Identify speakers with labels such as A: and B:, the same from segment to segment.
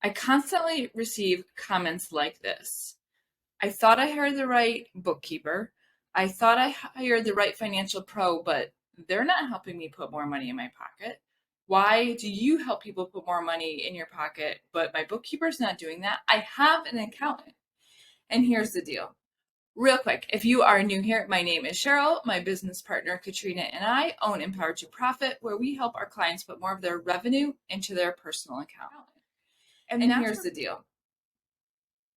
A: I constantly receive comments like this. I thought I hired the right bookkeeper. I thought I hired the right financial pro, but they're not helping me put more money in my pocket. Why do you help people put more money in your pocket, but my bookkeeper's not doing that? I have an accountant. And here's the deal. Real quick, if you are new here, my name is Cheryl. My business partner, Katrina, and I own Empowered to Profit, where we help our clients put more of their revenue into their personal account. And here's the deal.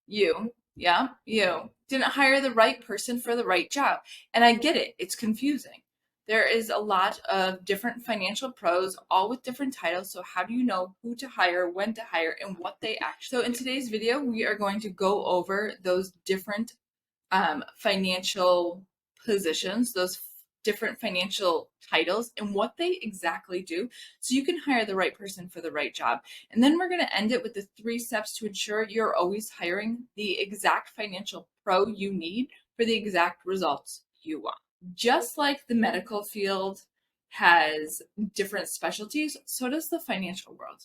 A: You didn't hire the right person for the right job. And I get it, it's confusing. There is a lot of different financial pros, all with different titles. So how do you know who to hire, when to hire, and what they actually? So in today's video, we are going to go over those different financial positions, those different financial titles, and what they exactly do, so you can hire the right person for the right job. And then we're going to end it with the 3 steps to ensure you're always hiring the exact financial pro you need for the exact results you want. Just like the medical field has different specialties, so does the financial world.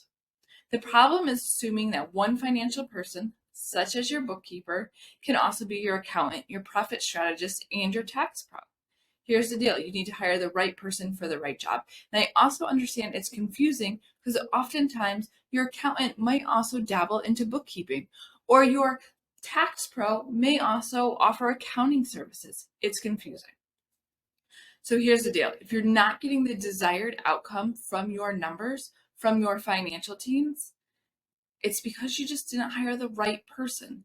A: The problem is assuming that one financial person, such as your bookkeeper, can also be your accountant, your profit strategist, and your tax pro. Here's the deal. You need to hire the right person for the right job. And I also understand it's confusing because oftentimes your accountant might also dabble into bookkeeping, or your tax pro may also offer accounting services. It's confusing. So here's the deal. If you're not getting the desired outcome from your numbers, from your financial teams, it's because you just didn't hire the right person.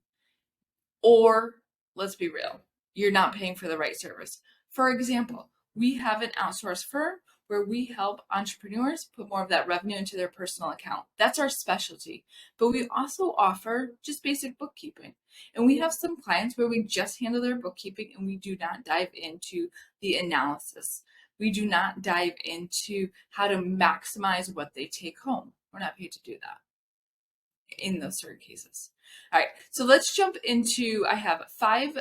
A: Or, let's be real, you're not paying for the right service. For example, we have an outsource firm where we help entrepreneurs put more of that revenue into their personal account. That's our specialty. But we also offer just basic bookkeeping. And we have some clients where we just handle their bookkeeping and we do not dive into the analysis. We do not dive into how to maximize what they take home. We're not paid to do that in those certain cases. All right, so let's jump into, I have 5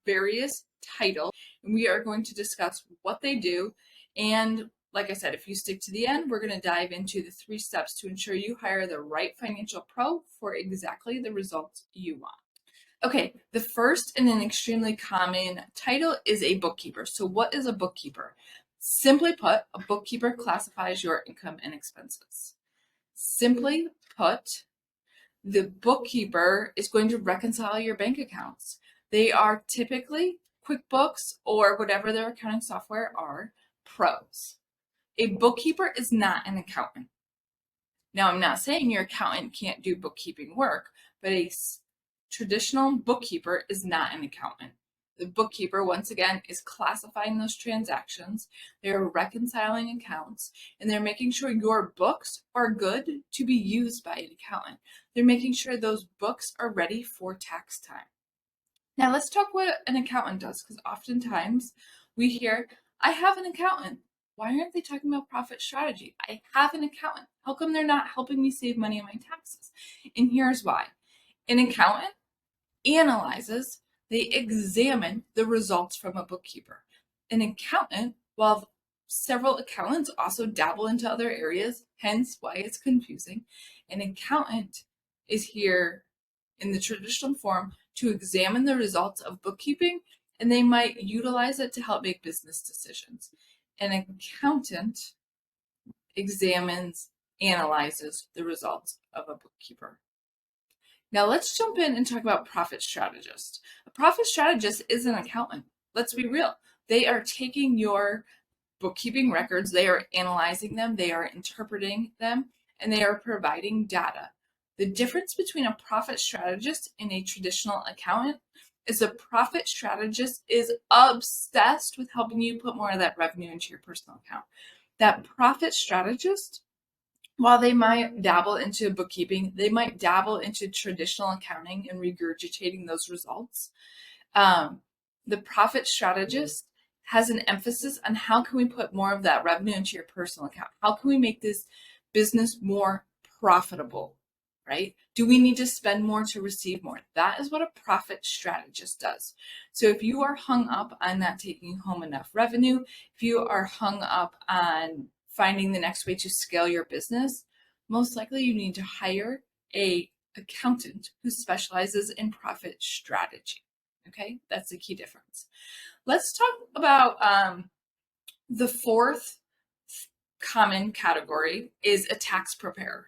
A: various titles, and we are going to discuss what they do. And like I said, if you stick to the end, we're going to dive into the 3 steps to ensure you hire the right financial pro for exactly the results you want. Okay, the first and an extremely common title is a bookkeeper. So what is a bookkeeper? Simply put, a bookkeeper classifies your income and expenses. Simply put, the bookkeeper is going to reconcile your bank accounts. They are typically QuickBooks or whatever their accounting software are, pros. A bookkeeper is not an accountant. Now, I'm not saying your accountant can't do bookkeeping work, but a traditional bookkeeper is not an accountant. The bookkeeper, once again, is classifying those transactions. They're reconciling accounts, and they're making sure your books are good to be used by an accountant. They're making sure those books are ready for tax time. Now, let's talk what an accountant does, because oftentimes we hear, I have an accountant. Why aren't they talking about profit strategy? I have an accountant. How come they're not helping me save money on my taxes? And here's why. An accountant analyzes, they examine the results from a bookkeeper. An accountant, while several accountants also dabble into other areas, hence why it's confusing, an accountant is here in the traditional form to examine the results of bookkeeping, and they might utilize it to help make business decisions. An accountant examines, analyzes the results of a bookkeeper. Now let's jump in and talk about profit strategist. A profit strategist is an accountant. Let's be real. They are taking your bookkeeping records, they are analyzing them, they are interpreting them, and they are providing data. The difference between a profit strategist and a traditional accountant is a profit strategist is obsessed with helping you put more of that revenue into your personal account. That profit strategist, while they might dabble into bookkeeping, they might dabble into traditional accounting and regurgitating those results. The profit strategist has an emphasis on how can we put more of that revenue into your personal account? How can we make this business more profitable, right? Do we need to spend more to receive more? That is what a profit strategist does. So if you are hung up on not taking home enough revenue, if you are hung up on finding the next way to scale your business, most likely you need to hire a accountant who specializes in profit strategy. Okay, that's the key difference. Let's talk about the fourth common category is a tax preparer.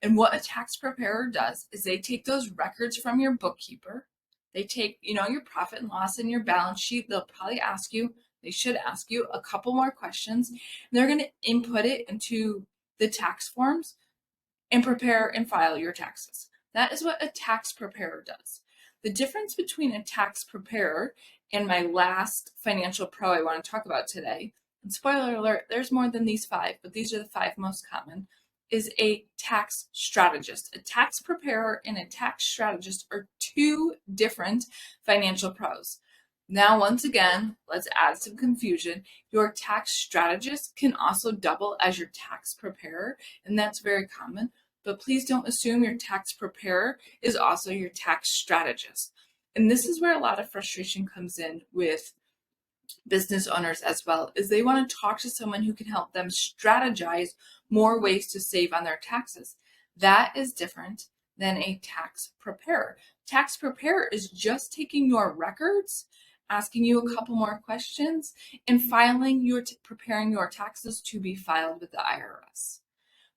A: And what a tax preparer does is they take those records from your bookkeeper. They take, your profit and loss and your balance sheet. They'll probably they should ask you a couple more questions. And they're going to input it into the tax forms and prepare and file your taxes. That is what a tax preparer does. The difference between a tax preparer and my last financial pro I want to talk about today, and spoiler alert, there's more than these 5, but these are the 5 most common, is a tax strategist. A tax preparer and a tax strategist are 2 different financial pros. Now, once again, let's add some confusion. Your tax strategist can also double as your tax preparer, and that's very common. But please don't assume your tax preparer is also your tax strategist. And this is where a lot of frustration comes in with business owners as well, is they want to talk to someone who can help them strategize more ways to save on their taxes. That is different than a tax preparer. Tax preparer is just taking your records, asking you a couple more questions, and preparing your taxes to be filed with the IRS.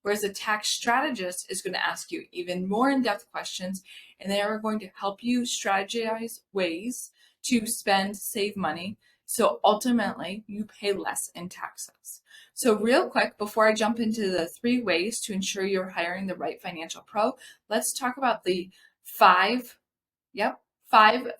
A: Whereas a tax strategist is going to ask you even more in-depth questions, and they are going to help you strategize ways to save money, so ultimately you pay less in taxes. So real quick, before I jump into the 3 ways to ensure you're hiring the right financial pro, let's talk about the 5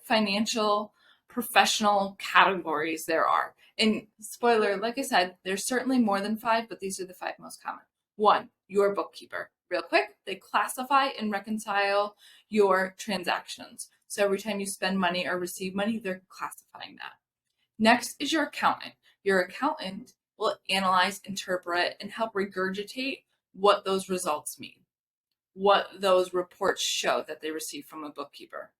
A: financial professional categories there are. And spoiler, like I said, there's certainly more than 5, but these are the 5 most common. 1, your bookkeeper. Real quick, they classify and reconcile your transactions. So every time you spend money or receive money, they're classifying that. Next is your accountant. Your accountant will analyze, interpret, and help regurgitate what those results mean, what those reports show that they receive from a bookkeeper.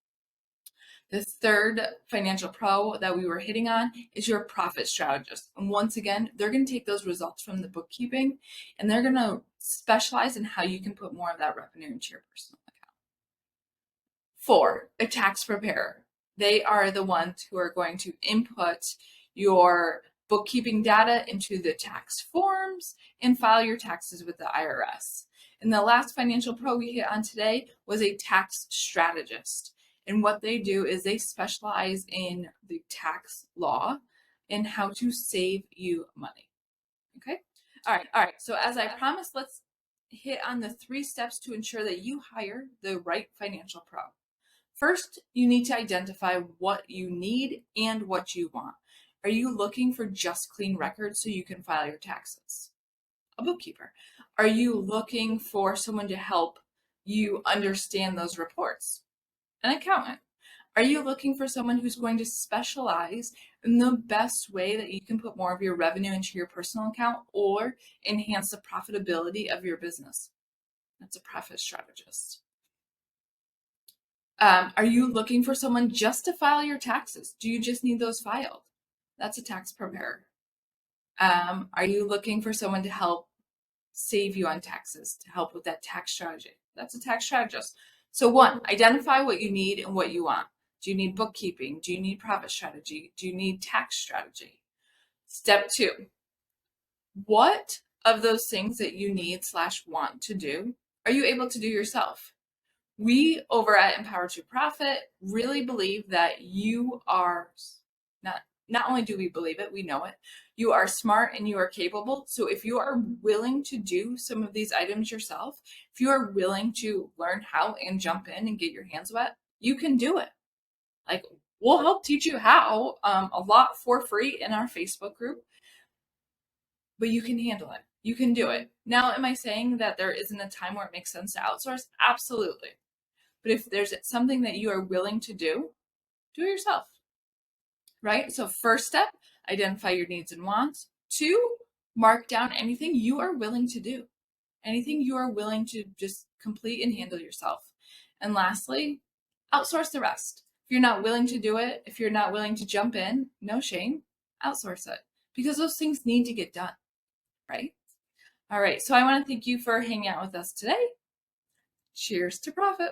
A: The 3rd financial pro that we were hitting on is your profit strategist. And once again, they're going to take those results from the bookkeeping and they're going to specialize in how you can put more of that revenue into your personal account. 4, a tax preparer. They are the ones who are going to input your bookkeeping data into the tax forms and file your taxes with the IRS. And the last financial pro we hit on today was a tax strategist. And what they do is they specialize in the tax law and how to save you money. Okay? All right. So as I promised, let's hit on the 3 steps to ensure that you hire the right financial pro. First, you need to identify what you need and what you want. Are you looking for just clean records so you can file your taxes? A bookkeeper. Are you looking for someone to help you understand those reports? An accountant. Are you looking for someone who's going to specialize in the best way that you can put more of your revenue into your personal account or enhance the profitability of your business? That's a profit strategist. Are you looking for someone just to file your taxes? Do you just need those filed? That's a tax preparer. Are you looking for someone to help save you on taxes, to help with that tax strategy? That's a tax strategist. So 1, identify what you need and what you want. Do you need bookkeeping? Do you need profit strategy? Do you need tax strategy? Step 2, what of those things that you need/want to do are you able to do yourself? We over at Empower to Profit really believe that you are not only do we believe it, we know it. You are smart and you are capable. So if you are willing to do some of these items yourself, if you are willing to learn how and jump in and get your hands wet, you can do it. Like, we'll help teach you how, a lot for free in our Facebook group, but you can handle it. You can do it. Now, am I saying that there isn't a time where it makes sense to outsource? Absolutely. But if there's something that you are willing to do it yourself, right? So first step, identify your needs and wants. 2, mark down anything you are willing to do, anything you are willing to just complete and handle yourself. And lastly, outsource the rest. If you're not willing to do it, if you're not willing to jump in, no shame, outsource it, because those things need to get done, right? All right, so I want to thank you for hanging out with us today. Cheers to profit.